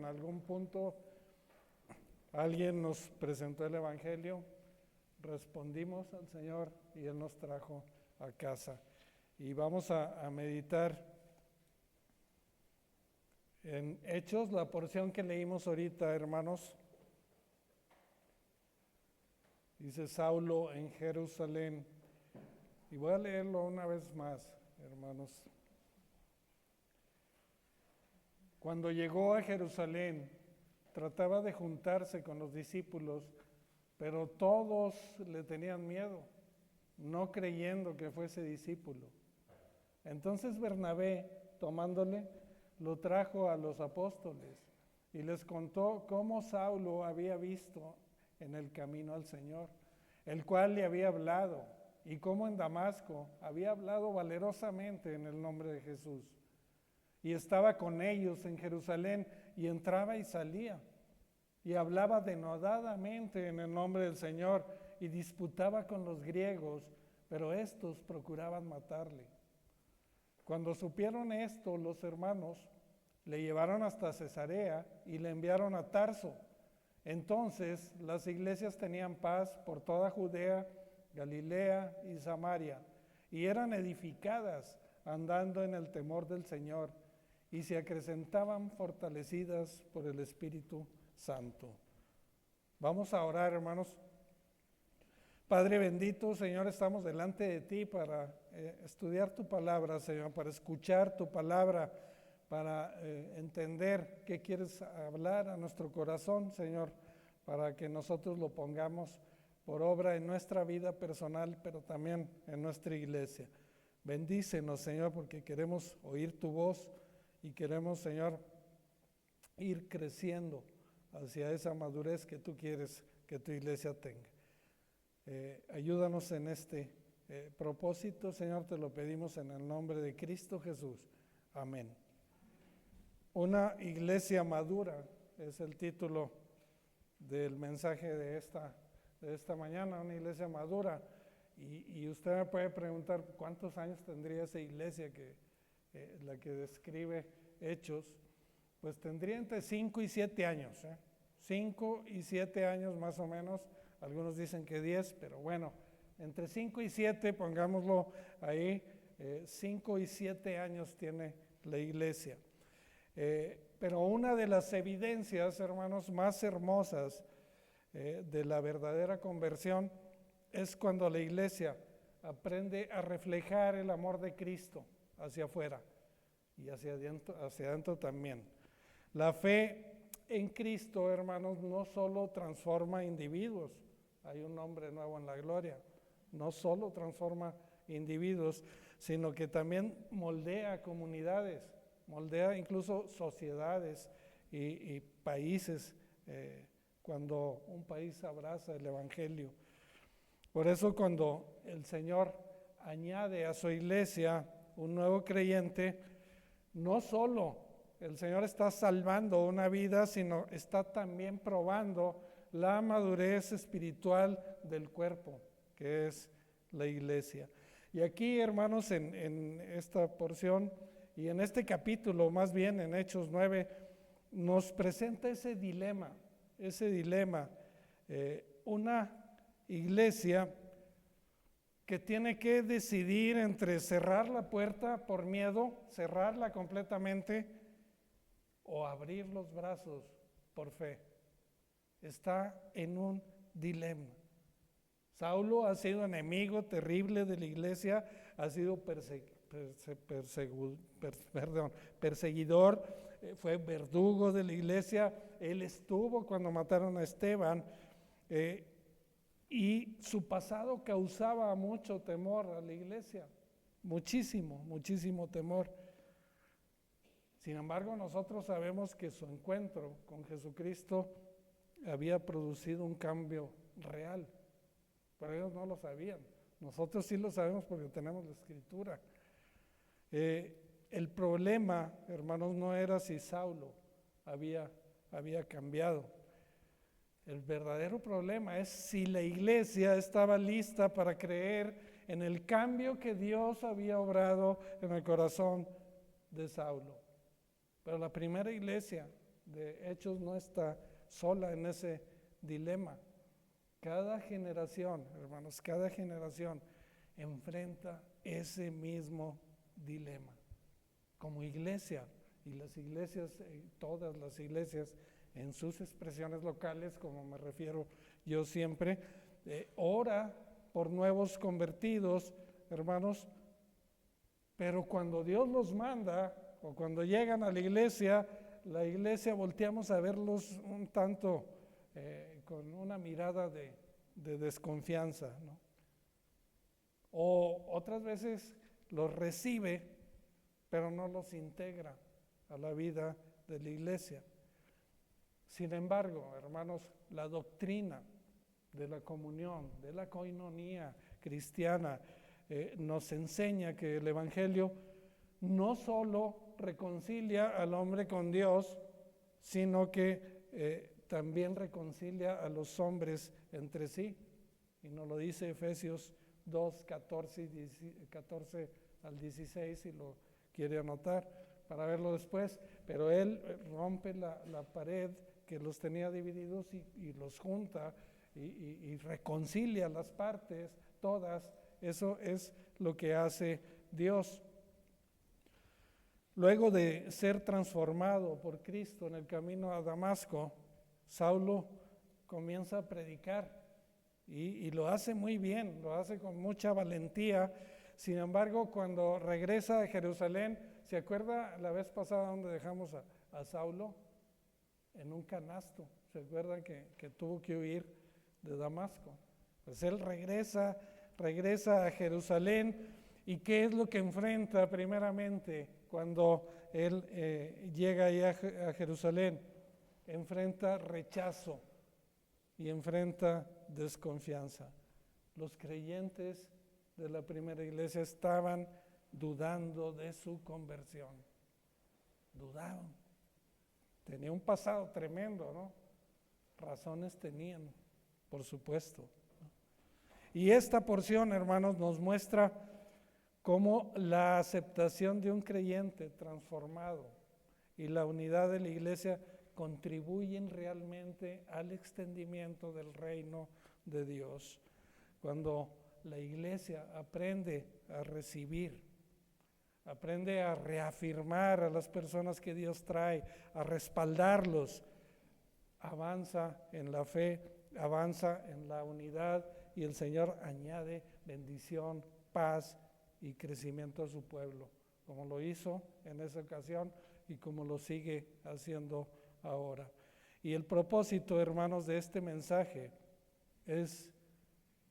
algún punto alguien nos presentó el Evangelio, respondimos al Señor y Él nos trajo a casa. Y vamos a meditar en Hechos, la porción que leímos ahorita, hermanos. Dice Saulo en Jerusalén, y voy a leerlo una vez más, hermanos. Cuando llegó a Jerusalén, trataba de juntarse con los discípulos, pero todos le tenían miedo, no creyendo que fuese discípulo. Entonces Bernabé, tomándole, lo trajo a los apóstoles y les contó cómo Saulo había visto en el camino al Señor, el cual le había hablado, y cómo en Damasco había hablado valerosamente en el nombre de Jesús. Y estaba con ellos en Jerusalén, y entraba y salía, y hablaba denodadamente en el nombre del Señor, y disputaba con los griegos, pero estos procuraban matarle. Cuando supieron esto, los hermanos le llevaron hasta Cesarea y le enviaron a Tarso. Entonces las iglesias tenían paz por toda Judea, Galilea y Samaria, y eran edificadas andando en el temor del Señor, y se acrecentaban fortalecidas por el Espíritu Santo. Vamos a orar, hermanos. Padre bendito, Señor, estamos delante de ti para estudiar tu palabra, Señor, para escuchar tu palabra, para entender qué quieres hablar a nuestro corazón, Señor, para que nosotros lo pongamos por obra en nuestra vida personal, pero también en nuestra iglesia. Bendícenos, Señor, porque queremos oír tu voz y queremos, Señor, ir creciendo hacia esa madurez que tú quieres que tu iglesia tenga. Ayúdanos en este propósito, Señor, te lo pedimos en el nombre de Cristo Jesús. Amén. Una iglesia madura es el título del mensaje de esta mañana, una iglesia madura. Y usted me puede preguntar cuántos años tendría esa iglesia la que describe Hechos. Pues tendría entre 5 y 7 años, 5 y 7 años más o menos. Algunos dicen que 10, pero bueno, entre 5 y 7, pongámoslo ahí, 5 y 7 años tiene la iglesia. Pero una de las evidencias, hermanos, más hermosas de la verdadera conversión es cuando la iglesia aprende a reflejar el amor de Cristo hacia afuera y hacia adentro también. La fe en Cristo, hermanos, no solo transforma individuos, hay un nombre nuevo en la gloria, no solo transforma individuos, sino que también moldea comunidades, moldea incluso sociedades y países cuando un país abraza el Evangelio. Por eso cuando el Señor añade a su iglesia un nuevo creyente, no solo el Señor está salvando una vida, sino está también probando la madurez espiritual del cuerpo, que es la iglesia. Y aquí, hermanos, en esta porción y en este capítulo, más bien en Hechos 9, nos presenta ese dilema, una iglesia que tiene que decidir entre cerrar la puerta por miedo, cerrarla completamente, o abrir los brazos por fe. Está en un dilema. Saulo ha sido enemigo terrible de la iglesia, ha sido perseguidor, fue verdugo de la iglesia. Él estuvo cuando mataron a Esteban, y su pasado causaba mucho temor a la iglesia, muchísimo temor. Sin embargo, nosotros sabemos que su encuentro con Jesucristo había producido un cambio real, pero ellos no lo sabían. Nosotros sí lo sabemos porque tenemos la Escritura. El problema, hermanos, no era si Saulo había cambiado. El verdadero problema es si la iglesia estaba lista para creer en el cambio que Dios había obrado en el corazón de Saulo. Pero la primera iglesia de Hechos no está sola en ese dilema. Cada generación, hermanos, cada generación enfrenta ese mismo dilema. Como iglesia, y las iglesias, todas las iglesias en sus expresiones locales, como me refiero yo siempre, ora por nuevos convertidos, hermanos, pero cuando Dios los manda o cuando llegan a la iglesia volteamos a verlos un tanto con una mirada de desconfianza, ¿no? O otras veces los recibe, pero no los integra a la vida de la iglesia. Sin embargo, hermanos, la doctrina de la comunión, de la coinonía cristiana, nos enseña que el Evangelio no solo reconcilia al hombre con Dios, sino que también reconcilia a los hombres entre sí. Y nos lo dice Efesios 2, 14 al 16, si lo quiere anotar para verlo después. Pero Él rompe la pared que los tenía divididos y los junta y reconcilia las partes, todas. Eso es lo que hace Dios. Luego de ser transformado por Cristo en el camino a Damasco, Saulo comienza a predicar y lo hace muy bien, lo hace con mucha valentía. Sin embargo, cuando regresa a Jerusalén, ¿se acuerda la vez pasada donde dejamos a Saulo? En un canasto. ¿Se acuerdan que tuvo que huir de Damasco? Pues él regresa a Jerusalén. ¿Y qué es lo que enfrenta primeramente cuando él llega allá a Jerusalén? Enfrenta rechazo y enfrenta desconfianza. Los creyentes de la primera iglesia estaban dudando de su conversión. Dudaban. Tenía un pasado tremendo, ¿no? Razones tenían, por supuesto. Y esta porción, hermanos, nos muestra cómo la aceptación de un creyente transformado y la unidad de la iglesia contribuyen realmente al extendimiento del reino de Dios. Cuando la iglesia aprende a recibir, aprende a reafirmar a las personas que Dios trae, a respaldarlos, avanza en la fe, avanza en la unidad y el Señor añade bendición, paz y crecimiento a su pueblo, como lo hizo en esa ocasión y como lo sigue haciendo ahora. Y el propósito, hermanos, de este mensaje es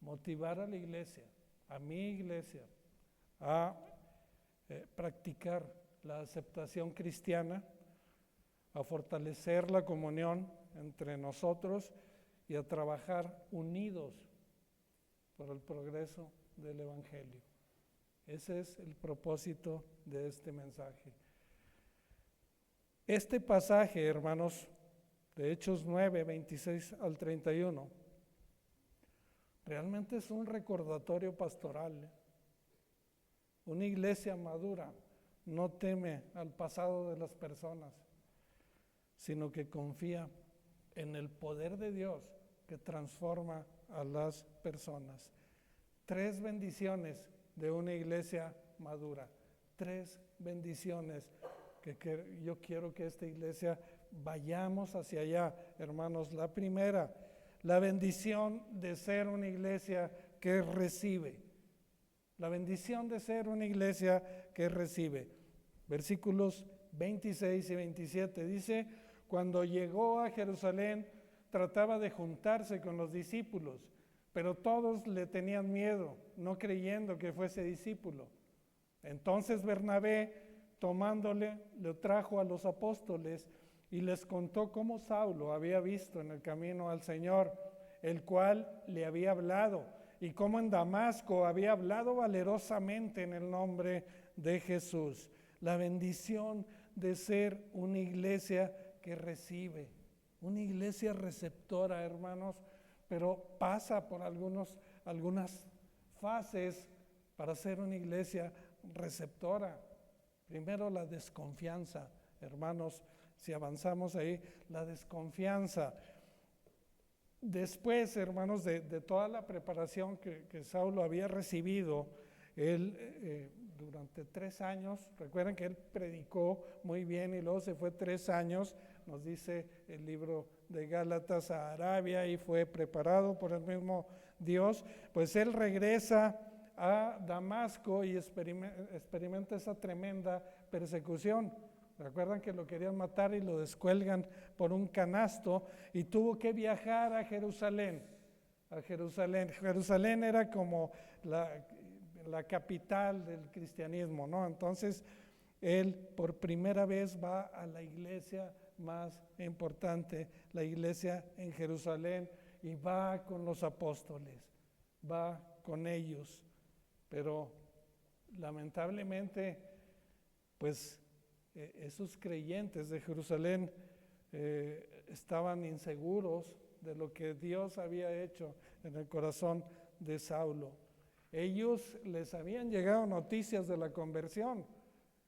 motivar a la iglesia, a mi iglesia, a practicar la aceptación cristiana, a fortalecer la comunión entre nosotros y a trabajar unidos por el progreso del Evangelio. Ese es el propósito de este mensaje. Este pasaje, hermanos, de Hechos 9, 26 al 31, realmente es un recordatorio pastoral. Una iglesia madura no teme al pasado de las personas, sino que confía en el poder de Dios que transforma a las personas. 3 bendiciones de una iglesia madura. 3 bendiciones que yo quiero que esta iglesia vayamos hacia allá, hermanos. La primera, la bendición de ser una iglesia que recibe. La bendición de ser una iglesia que recibe. Versículos 26 y 27 dice: cuando llegó a Jerusalén, trataba de juntarse con los discípulos, pero todos le tenían miedo, no creyendo que fuese discípulo. Entonces Bernabé, tomándole, lo trajo a los apóstoles y les contó cómo Saulo había visto en el camino al Señor, el cual le había hablado, y cómo en Damasco había hablado valerosamente en el nombre de Jesús. La bendición de ser una iglesia que recibe, una iglesia receptora, hermanos, pero pasa por algunas fases para ser una iglesia receptora. Primero, la desconfianza, hermanos. si avanzamos ahí, la desconfianza. Después, hermanos, de toda la preparación que Saulo había recibido, él durante 3 años, recuerden que él predicó muy bien y luego se fue 3 años, nos dice el libro de Gálatas, a Arabia, y fue preparado por el mismo Dios. Pues él regresa a Damasco y experimenta esa tremenda persecución. Recuerdan que lo querían matar y lo descuelgan por un canasto y tuvo que viajar a Jerusalén. Jerusalén era como la capital del cristianismo, ¿no? Entonces, él por primera vez va a la iglesia más importante, la iglesia en Jerusalén, y va con los apóstoles, va con ellos. Pero lamentablemente, pues esos creyentes de Jerusalén estaban inseguros de lo que Dios había hecho en el corazón de Saulo. Ellos les habían llegado noticias de la conversión.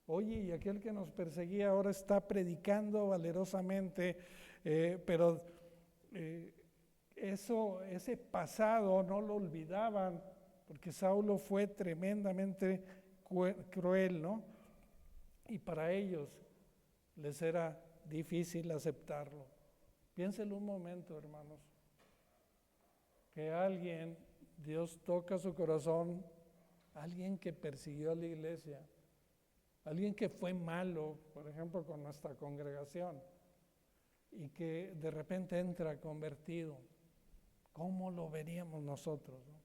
Oye, y aquel que nos perseguía ahora está predicando valerosamente, pero ese pasado no lo olvidaban, porque Saulo fue tremendamente cruel, ¿no? Y para ellos les era difícil aceptarlo. Piénselo un momento, hermanos, que Dios toca su corazón, alguien que persiguió a la iglesia, alguien que fue malo, por ejemplo, con nuestra congregación, y que de repente entra convertido. ¿Cómo lo veríamos nosotros, no?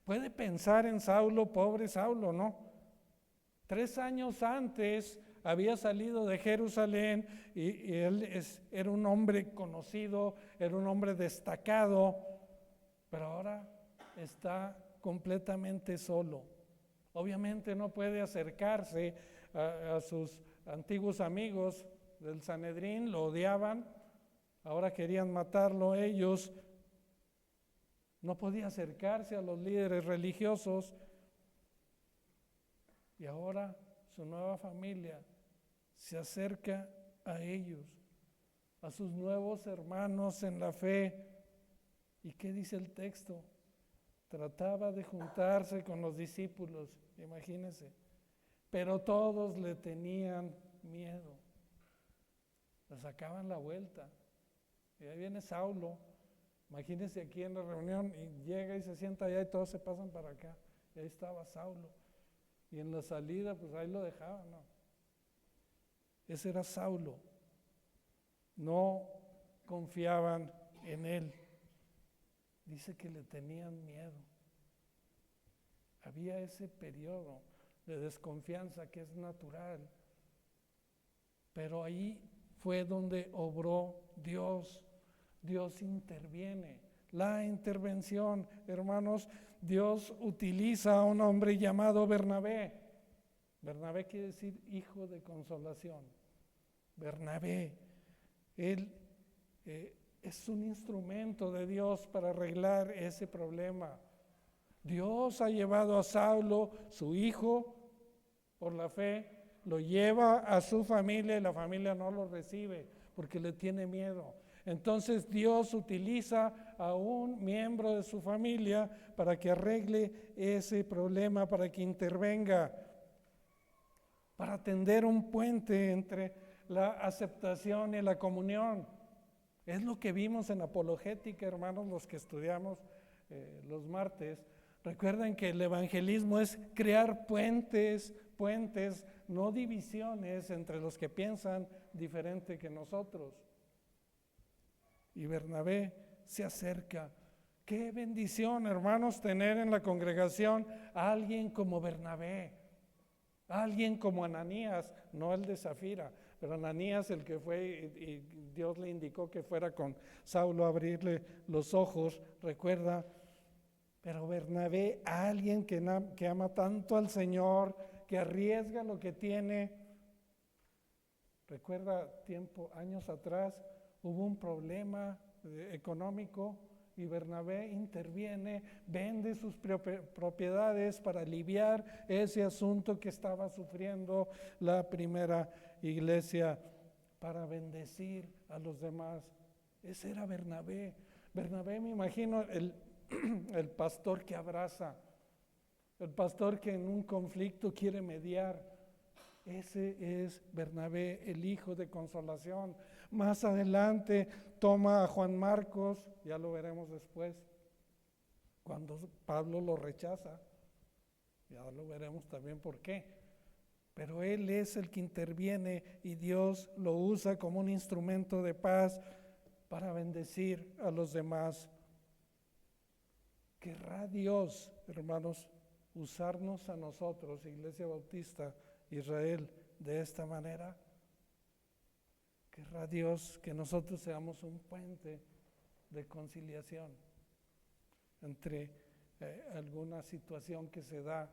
Puede pensar en Saulo, pobre Saulo, ¿no? 3 años antes había salido de Jerusalén y él era un hombre conocido, era un hombre destacado, pero ahora está completamente solo. Obviamente no puede acercarse a sus antiguos amigos del Sanedrín, lo odiaban, ahora querían matarlo ellos. No podía acercarse a los líderes religiosos. Y ahora su nueva familia se acerca a ellos, a sus nuevos hermanos en la fe. ¿Y qué dice el texto? Trataba de juntarse con los discípulos, imagínense, pero todos le tenían miedo. Le sacaban la vuelta. Y ahí viene Saulo. Imagínense aquí en la reunión y llega y se sienta allá y todos se pasan para acá. Y ahí estaba Saulo. Y en la salida, pues ahí lo dejaban, ¿no? Ese era Saulo. No confiaban en él. Dice que le tenían miedo. Había ese periodo de desconfianza que es natural. Pero ahí fue donde obró Dios. Dios interviene. La intervención, hermanos, Dios utiliza a un hombre llamado Bernabé. Bernabé quiere decir hijo de consolación. Bernabé, él es un instrumento de Dios para arreglar ese problema. Dios ha llevado a Saulo, su hijo, por la fe, lo lleva a su familia y la familia no lo recibe porque le tiene miedo. Entonces Dios utiliza a un miembro de su familia para que arregle ese problema, para que intervenga, para tender un puente entre la aceptación y la comunión. Es lo que vimos en apologética, hermanos, los que estudiamos los martes. Recuerden que el evangelismo es crear puentes, no divisiones entre los que piensan diferente que nosotros. Y Bernabé se acerca. Qué bendición, hermanos, tener en la congregación a alguien como Bernabé, a alguien como Ananías, no el de Zafira, pero Ananías el que fue y Dios le indicó que fuera con Saulo a abrirle los ojos, recuerda. Pero Bernabé, alguien que ama tanto al Señor, que arriesga lo que tiene. Recuerda años atrás, hubo un problema económico y Bernabé interviene, vende sus propiedades para aliviar ese asunto que estaba sufriendo la primera iglesia para bendecir a los demás. Ese era Bernabé. Bernabé, me imagino, el pastor que abraza, el pastor que en un conflicto quiere mediar. Ese es Bernabé, el hijo de consolación. Más adelante toma a Juan Marcos, ya lo veremos después, cuando Pablo lo rechaza. Ya lo veremos también por qué. Pero él es el que interviene y Dios lo usa como un instrumento de paz para bendecir a los demás. ¿Querrá Dios, hermanos, usarnos a nosotros, Iglesia Bautista Israel, de esta manera? ¿Querrá Dios que nosotros seamos un puente de conciliación entre alguna situación que se da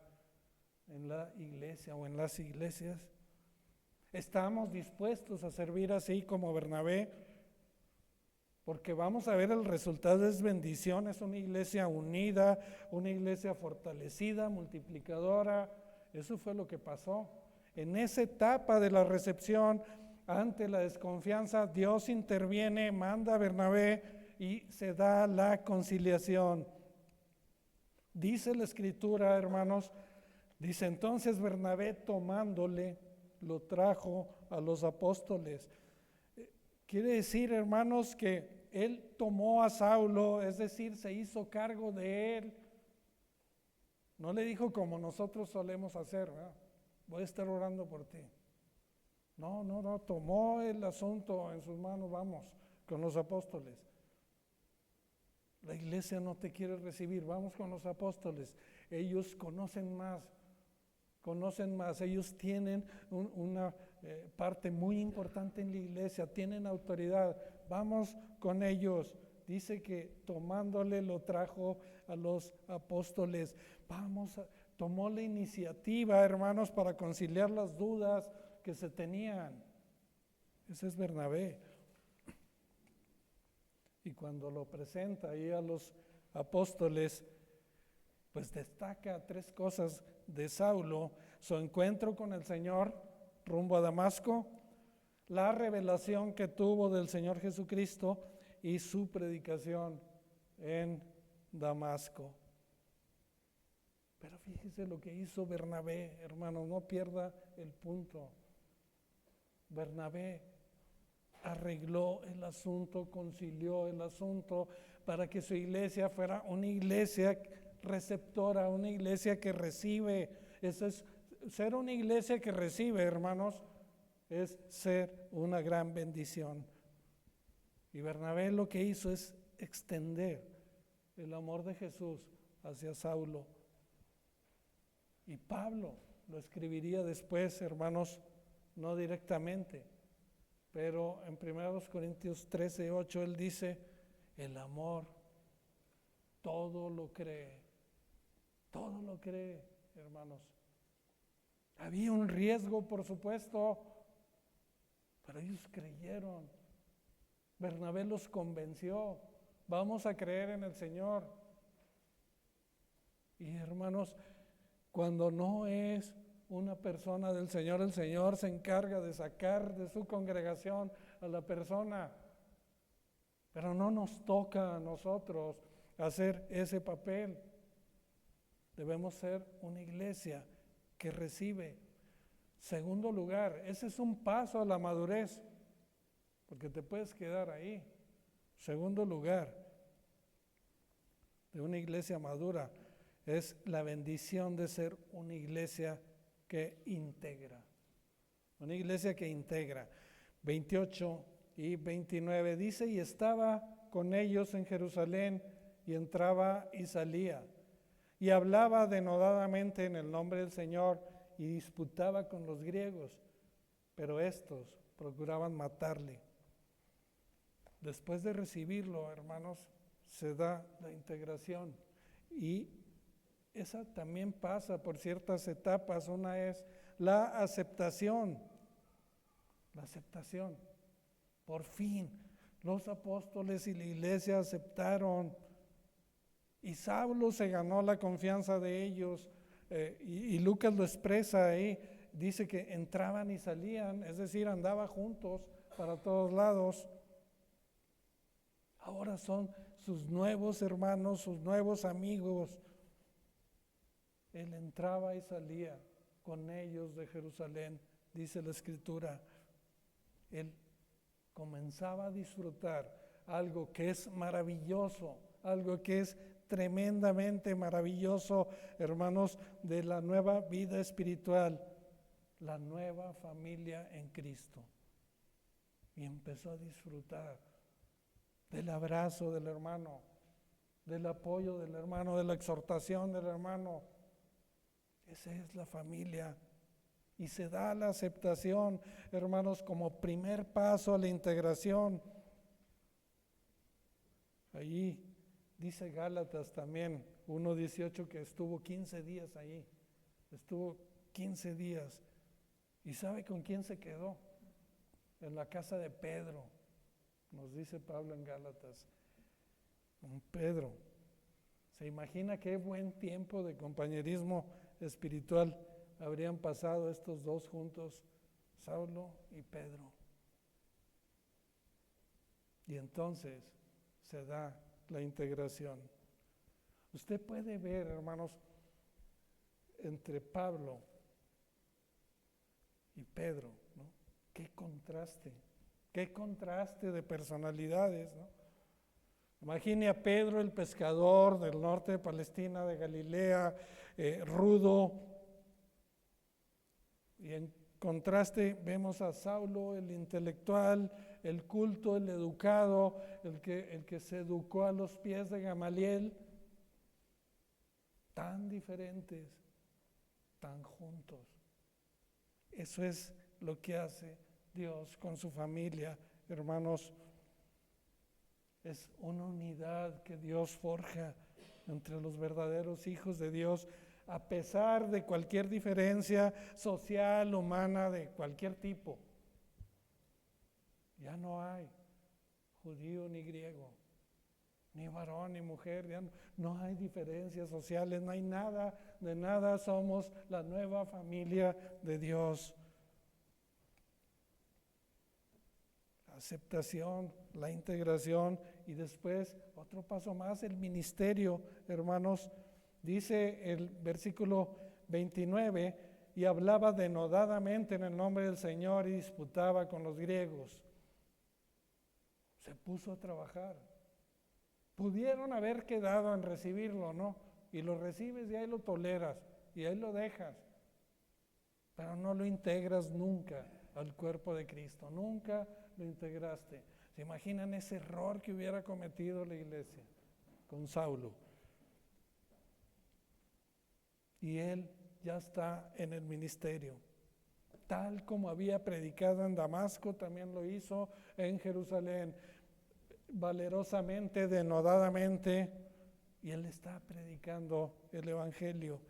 en la iglesia o en las iglesias? ¿Estamos dispuestos a servir así como Bernabé? Porque vamos a ver, el resultado es bendición, es una iglesia unida, una iglesia fortalecida, multiplicadora. Eso fue lo que pasó. En esa etapa de la recepción, ante la desconfianza, Dios interviene, manda a Bernabé y se da la conciliación. Dice la Escritura, hermanos, dice: entonces Bernabé, tomándole, lo trajo a los apóstoles. Quiere decir, hermanos, que él tomó a Saulo, es decir, se hizo cargo de él. No le dijo como nosotros solemos hacer, ¿verdad? Voy a estar orando por ti. No, tomó el asunto en sus manos, vamos, con los apóstoles. La iglesia no te quiere recibir, vamos con los apóstoles. Ellos conocen más, ellos tienen una parte muy importante en la iglesia, tienen autoridad, vamos con ellos. Dice que tomándole lo trajo a los apóstoles. Tomó la iniciativa, hermanos, para conciliar las dudas que se tenían. Ese es Bernabé. Y cuando lo presenta ahí a los apóstoles, pues destaca 3 cosas de Saulo: su encuentro con el Señor rumbo a Damasco, la revelación que tuvo del Señor Jesucristo y su predicación en Damasco. Pero fíjese lo que hizo Bernabé, hermanos, no pierda el punto. Bernabé arregló el asunto, concilió el asunto para que su iglesia fuera una iglesia receptora, una iglesia que recibe. Eso es ser una iglesia que recibe, hermanos, es ser una gran bendición. Y Bernabé lo que hizo es extender el amor de Jesús hacia Saulo. Y Pablo lo escribiría después, hermanos, no directamente, pero en 1 Corintios 13:8 él dice: el amor todo lo cree, hermanos. Había un riesgo, por supuesto, pero ellos creyeron. Bernabé los convenció: vamos a creer en el Señor. Y hermanos, cuando no es una persona del Señor, el Señor se encarga de sacar de su congregación a la persona. Pero no nos toca a nosotros hacer ese papel. Debemos ser una iglesia que recibe. Segundo lugar, ese es un paso a la madurez, porque te puedes quedar ahí. Segundo lugar de una iglesia madura es la bendición de ser una iglesia que integra. Una iglesia que integra. 28 y 29 dice: y estaba con ellos en Jerusalén, y entraba y salía, y hablaba denodadamente en el nombre del Señor, y disputaba con los griegos, pero estos procuraban matarle. Después de recibirlo, hermanos, se da la integración, y esa también pasa por ciertas etapas. Una es la aceptación. La aceptación. Por fin, los apóstoles y la iglesia aceptaron. Y Saulo se ganó la confianza de ellos. Y Lucas lo expresa ahí. Dice que entraban y salían, es decir, andaba juntos para todos lados. Ahora son sus nuevos hermanos, sus nuevos amigos. Él entraba y salía con ellos de Jerusalén, dice la Escritura. Él comenzaba a disfrutar algo que es maravilloso, algo que es tremendamente maravilloso, hermanos, de la nueva vida espiritual, la nueva familia en Cristo. Y empezó a disfrutar del abrazo del hermano, del apoyo del hermano, de la exhortación del hermano. Esa es la familia. Y se da la aceptación, hermanos, como primer paso a la integración. Allí dice Gálatas también, 1:18, que estuvo 15 días allí. Estuvo 15 días. ¿Y sabe con quién se quedó? En la casa de Pedro, nos dice Pablo en Gálatas. Con Pedro. ¿Se imagina qué buen tiempo de compañerismo espiritual habrían pasado estos dos juntos, Saulo y Pedro? Y entonces se da la integración. Usted puede ver, hermanos, entre Pablo y Pedro, ¿no? Qué contraste de personalidades, ¿no? Imagine a Pedro, el pescador del norte de Palestina, de Galilea, rudo. Y en contraste vemos a Saulo, el intelectual, el culto, el educado, el que se educó a los pies de Gamaliel. Tan diferentes, tan juntos. Eso es lo que hace Dios con su familia, hermanos. Es una unidad que Dios forja entre los verdaderos hijos de Dios, a pesar de cualquier diferencia social, humana, de cualquier tipo. Ya no hay judío ni griego, ni varón ni mujer, ya no hay diferencias sociales, no hay nada, de nada, somos la nueva familia de Dios. La aceptación, la integración y después otro paso más, el ministerio, hermanos. Dice el versículo 29, y hablaba denodadamente en el nombre del Señor y disputaba con los griegos. Se puso a trabajar. Pudieron haber quedado en recibirlo, ¿no? Y lo recibes y ahí lo toleras y ahí lo dejas. Pero no lo integras nunca al cuerpo de Cristo. Nunca lo integraste. ¿Se imaginan ese error que hubiera cometido la iglesia con Saulo? Y él ya está en el ministerio. Tal como había predicado en Damasco, también lo hizo en Jerusalén, valerosamente, denodadamente, y él está predicando el evangelio.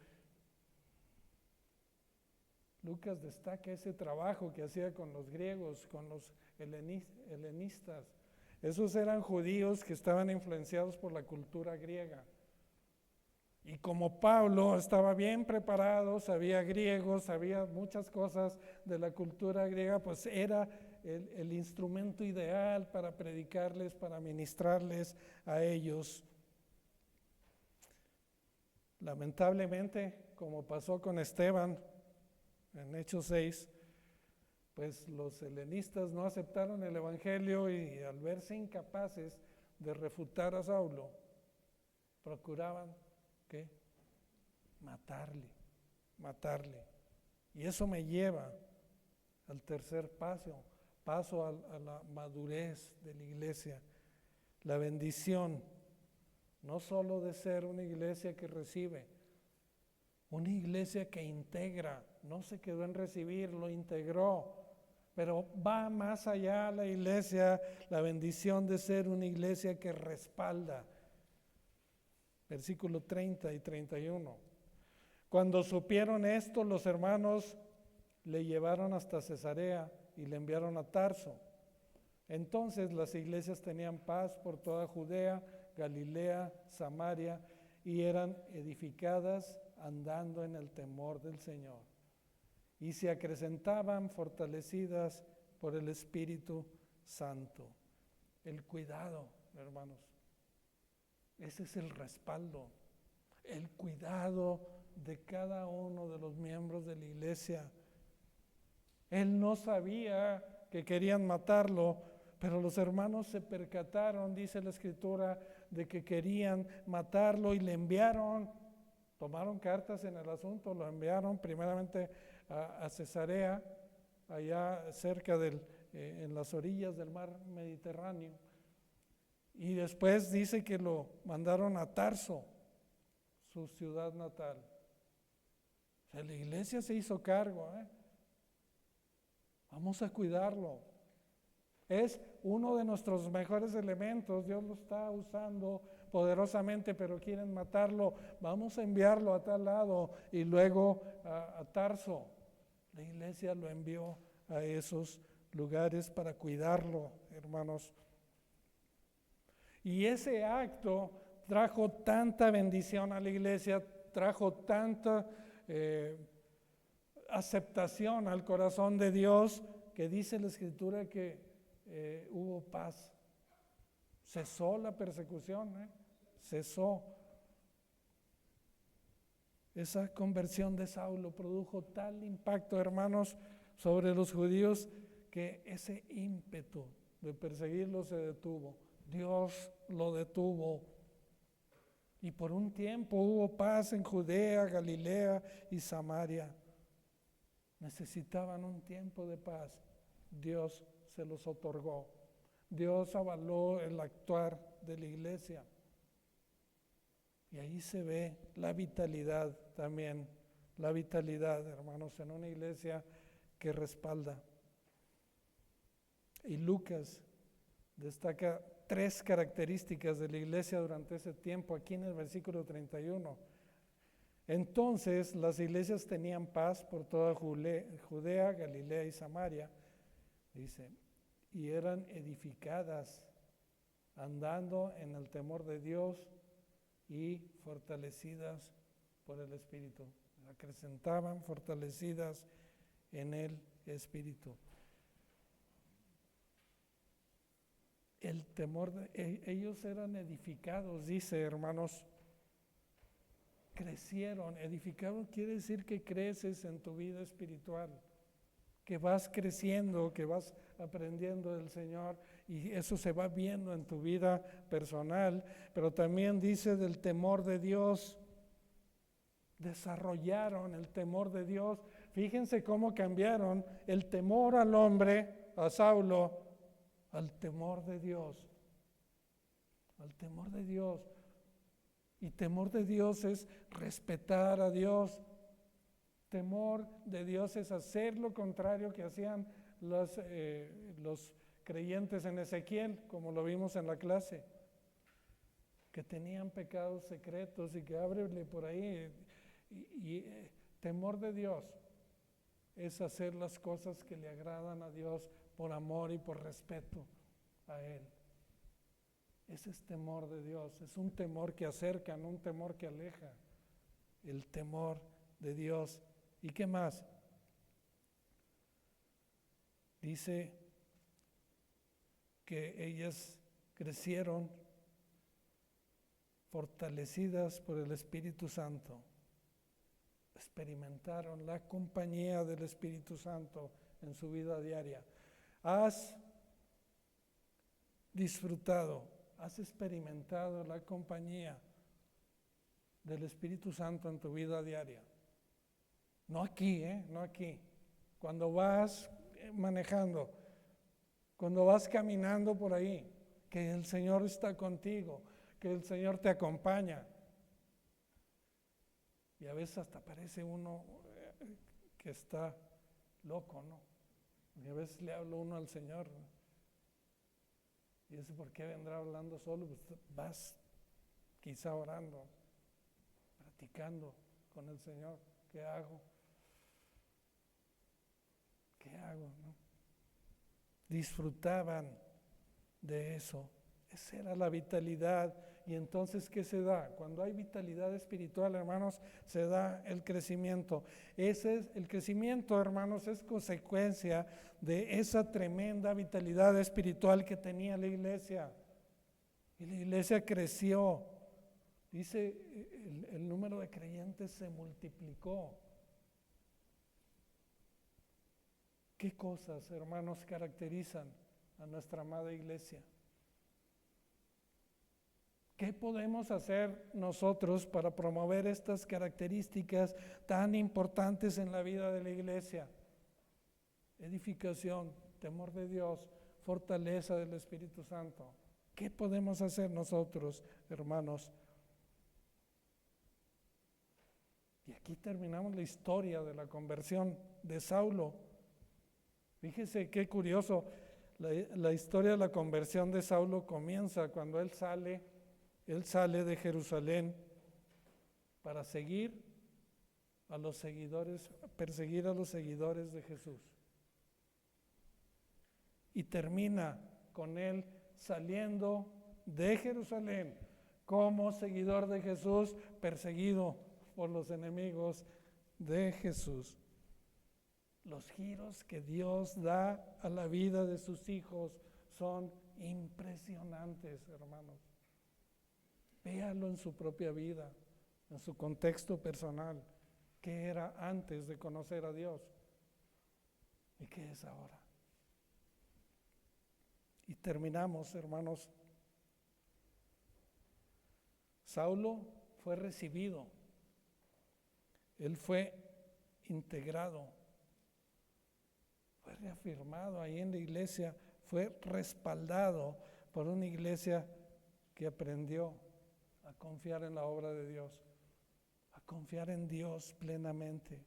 Lucas destaca ese trabajo que hacía con los griegos, con los helenistas. Esos eran judíos que estaban influenciados por la cultura griega. Y como Pablo estaba bien preparado, sabía griego, sabía muchas cosas de la cultura griega, pues era el instrumento ideal para predicarles, para ministrarles a ellos. Lamentablemente, como pasó con Esteban en Hechos 6, pues los helenistas no aceptaron el evangelio y al verse incapaces de refutar a Saulo, procuraban ¿qué? Matarle. Y eso me lleva al tercer paso a la madurez de la iglesia, la bendición, no solo de ser una iglesia que recibe, una iglesia que integra, no se quedó en recibir, lo integró, pero va más allá la iglesia, la bendición de ser una iglesia que respalda. Versículo 30 y 31. Cuando supieron esto, los hermanos le llevaron hasta Cesarea y le enviaron a Tarso. Entonces las iglesias tenían paz por toda Judea, Galilea, Samaria, y eran edificadas andando en el temor del Señor. Y se acrecentaban fortalecidas por el Espíritu, Santo. El cuidado, hermanos. Ese es el respaldo. El cuidado de cada uno de los miembros de la iglesia. Él no sabía que querían matarlo, pero los hermanos se percataron, dice la Escritura, de que querían matarlo y le enviaron, tomaron cartas en el asunto, lo enviaron primeramente a Cesarea, allá cerca en las orillas del mar Mediterráneo, y después dice que lo mandaron a Tarso, su ciudad natal. O sea, la iglesia se hizo cargo, Vamos a cuidarlo. Es uno de nuestros mejores elementos. Dios lo está usando poderosamente, pero quieren matarlo. Vamos a enviarlo a tal lado y luego a Tarso. La iglesia lo envió a esos lugares para cuidarlo, hermanos. Y ese acto trajo tanta bendición a la iglesia, trajo tanta aceptación al corazón de Dios, que dice la Escritura que hubo paz. Cesó la persecución, cesó. Esa conversión de Saulo produjo tal impacto, hermanos, sobre los judíos, que ese ímpetu de perseguirlo se detuvo. Dios lo detuvo. Y por un tiempo hubo paz en Judea, Galilea y Samaria. Necesitaban un tiempo de paz. Dios se los otorgó. Dios avaló el actuar de la iglesia. Y ahí se ve la vitalidad también. La vitalidad, hermanos, en una iglesia que respalda. Y Lucas destaca 3 características de la iglesia durante ese tiempo, aquí en el versículo 31. Entonces las iglesias tenían paz por toda Judea, Galilea y Samaria, dice, y eran edificadas, andando en el temor de Dios y fortalecidas por el Espíritu. Acrecentaban, fortalecidas en el Espíritu. El temor ellos eran edificados, dice, hermanos. Crecieron. Edificado quiere decir que creces en tu vida espiritual, que vas creciendo, que vas aprendiendo del Señor, y eso se va viendo en tu vida personal. Pero también dice del temor de Dios. Desarrollaron el temor de Dios. Fíjense cómo cambiaron el temor al hombre, a Saulo, al temor de Dios. Al temor de Dios. Y temor de Dios es respetar a Dios. Temor de Dios es hacer lo contrario que hacían los creyentes en Ezequiel, como lo vimos en la clase, que tenían pecados secretos y que ábrele por ahí. Temor de Dios es hacer las cosas que le agradan a Dios por amor y por respeto a Él. Ese es temor de Dios. Es un temor que acerca, no un temor que aleja. El temor de Dios. ¿Y qué más? Dice que ellas crecieron fortalecidas por el Espíritu Santo. Experimentaron la compañía del Espíritu Santo en su vida diaria. Has disfrutado, has experimentado la compañía del Espíritu Santo en tu vida diaria. No aquí, no aquí. Cuando vas manejando, cuando vas caminando por ahí, que el Señor está contigo, que el Señor te acompaña. Y a veces hasta parece uno que está loco, ¿no? Y a veces le habla uno al Señor, ¿no? Y dice, ¿por qué vendrá hablando solo? Pues vas quizá orando, platicando con el Señor. ¿Qué hago? ¿Qué hago? ¿No? Disfrutaban de eso. Esa era la vitalidad. Y entonces, ¿qué se da? Cuando hay vitalidad espiritual, hermanos, se da el crecimiento. El crecimiento, hermanos, es consecuencia de esa tremenda vitalidad espiritual que tenía la iglesia. Y la iglesia creció. Dice, el número de creyentes se multiplicó. ¿Qué cosas, hermanos, caracterizan a nuestra amada iglesia? ¿Qué podemos hacer nosotros para promover estas características tan importantes en la vida de la iglesia? Edificación, temor de Dios, fortaleza del Espíritu Santo. ¿Qué podemos hacer nosotros, hermanos? Y aquí terminamos la historia de la conversión de Saulo. Fíjese qué curioso, la historia de la conversión de Saulo comienza cuando él sale de Jerusalén para seguir a los seguidores, perseguir a los seguidores de Jesús. Y termina con él saliendo de Jerusalén como seguidor de Jesús, perseguido por los enemigos de Jesús. Los giros que Dios da a la vida de sus hijos son impresionantes, hermanos. Véalo en su propia vida, en su contexto personal, qué era antes de conocer a Dios y qué es ahora. Y terminamos, hermanos. Saulo fue recibido, él fue integrado, fue reafirmado ahí en la iglesia, fue respaldado por una iglesia que aprendió a confiar en la obra de Dios, a confiar en Dios plenamente,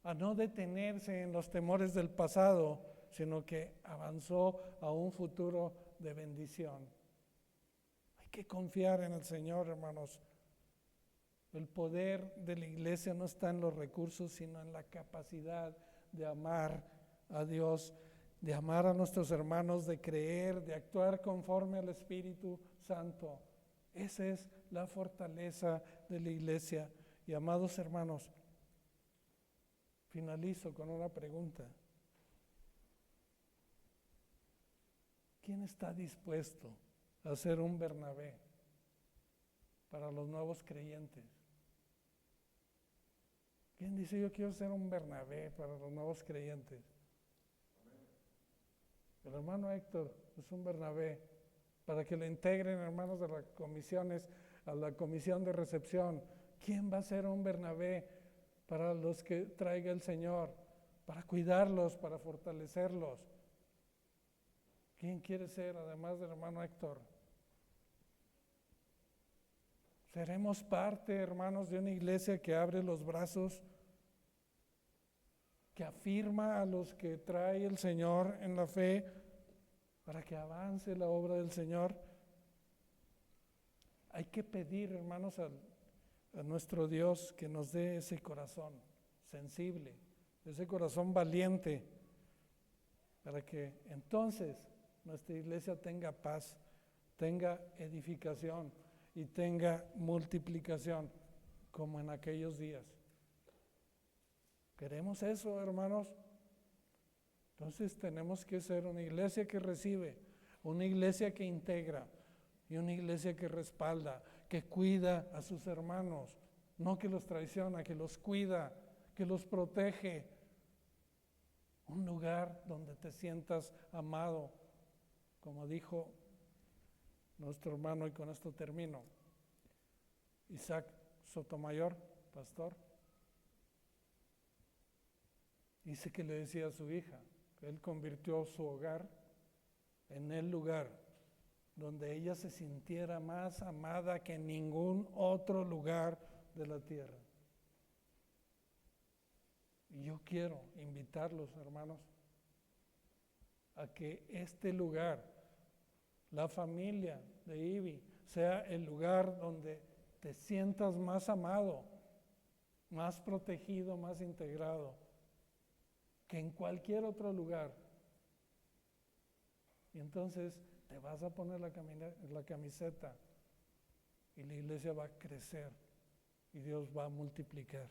a no detenerse en los temores del pasado, sino que avanzó a un futuro de bendición. Hay que confiar en el Señor, hermanos. El poder de la iglesia no está en los recursos, sino en la capacidad de amar a Dios, de amar a nuestros hermanos, de creer, de actuar conforme al Espíritu Santo. Esa es la fortaleza de la iglesia. Y amados hermanos, finalizo con una pregunta. ¿Quién está dispuesto a ser un Bernabé para los nuevos creyentes? ¿Quién dice yo quiero ser un Bernabé para los nuevos creyentes? El hermano Héctor es un Bernabé para que lo integren hermanos de las comisiones a la comisión de recepción. ¿Quién va a ser un Bernabé para los que traiga el Señor? Para cuidarlos, para fortalecerlos. ¿Quién quiere ser además del hermano Héctor? Seremos parte, hermanos, de una iglesia que abre los brazos, que afirma a los que trae el Señor en la fe para que avance la obra del Señor. Hay que pedir, hermanos, a nuestro Dios que nos dé ese corazón sensible, ese corazón valiente, para que entonces nuestra iglesia tenga paz, tenga edificación y tenga multiplicación como en aquellos días. ¿Queremos eso, hermanos? Entonces tenemos que ser una iglesia que recibe, una iglesia que integra y una iglesia que respalda, que cuida a sus hermanos, no que los traiciona, que los cuida, que los protege. Un lugar donde te sientas amado, como dijo nuestro hermano, y con esto termino, Isaac Sotomayor, pastor, dice que le decía a su hija que él convirtió su hogar en el lugar donde ella se sintiera más amada que en ningún otro lugar de la tierra. Y yo quiero invitarlos, hermanos, a que este lugar, la familia de IBI, sea el lugar donde te sientas más amado, más protegido, más integrado que en cualquier otro lugar. Y entonces te vas a poner la camiseta y la iglesia va a crecer y Dios va a multiplicar.